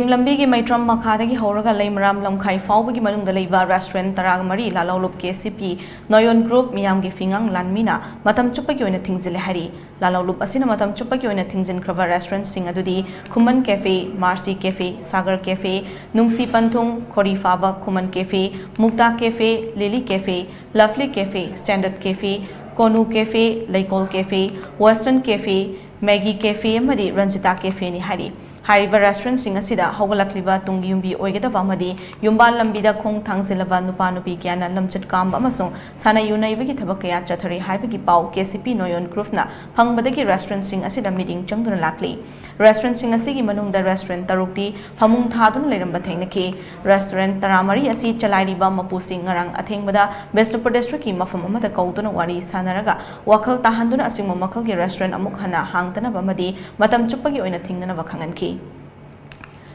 Sim lambi ki maitram makhada ki horaga leimram lamkhai fauba ki manung dalaiba restaurant taragmari Lalhoulup Kcp Noyon group miyam ki fingang lanmina Matam Chupagi Oina Thingjinkhre hari Lalhoulup asina Matam Chupagi Oina Thingjinkhre restaurant sing adudi Khuman Cafe, Marcy Cafe, Sagar Cafe, Nungsi Panthung, Khorifaba Khuman Cafe, Mukta Cafe, Lily Cafe, Lovely Cafe, Standard Cafe, Konu Cafe, Laikol Cafe, Western Cafe, Maggie Cafe amadi Ranjita Cafe ni hari Hariba restaurant sing asida haugalakliba tungi yumbi oigedaba amadi yumbal lambida khong thangzilaba nupa nupi gyana lamchat kamba amasung sana yunaibagi thabak kaya chathari haibagi pau KCP Noyon group na phangbadagi restaurant sing asida meeting changduna lakli restaurant sing asigi manungda restaurant tarukti phamung thadun leiramba thengnaki restaurant taramari asi chalairiba mapu sing ngarang athengbada Besnupur district ki mafam amada kauduna wari sanaraga wakhal tahanduna asingma makhal gi restaurant amuk hana hangtana bamadi Matam Chupagi Oina Thingjinkhre bakhanganki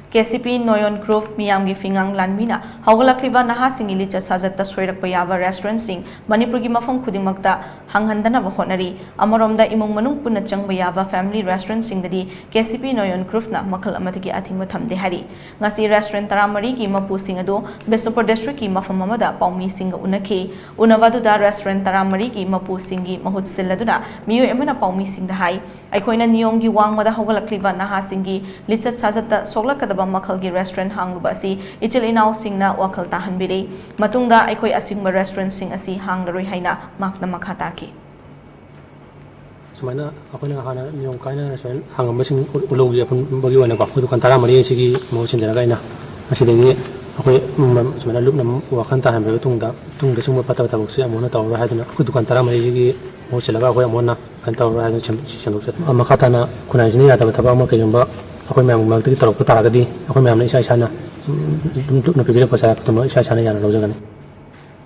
KCP Noyon Group miyamgi fingang lanmina haugalakliba naha singili cha sajatta soirakpa yaba restaurant sing Manipuri gi mafam khudingmakta hanghandana ba honari amaromda imung manung punna changba yaba family restaurant sing dadi KCP Noyon Group na makhal amatagi athingma thamde hari ngasi restaurant taramari gi mapu sing ado Besnupur district ki mafam amada paumi sing unaki unavadu da restaurant taramari gi mapu singi mahut silladuna miyo emana paumi sing da hai aikoina niyom gi wangmada haugalakliba naha singi lisat sajatta soglakada makhal gi restaurant hangluba asi ichil inau singna wakhal tahanbiri matungda aikoi asingba restaurant sing asi hanglaroi haina makna makhata ki sumaina akoina hana niyom kaina restaurant hangamba sing ulogi apun bagi wana ko dukan tara mari sigi mo chinjana kaina asidagi akoi sumaina lupna wakan tahanbe tungda sumba pata tabuk amona tawra haduna ko dukan tara mari sigi mo chilaga akoi amona kan tawra hadu chanduk chat makata na kuna jini ata taba ma kayamba aku memang mengatakan terlalu ketara gadi, aku memang isa na, untuk nabi bila pasal ketemu isa na yang lalu jangan.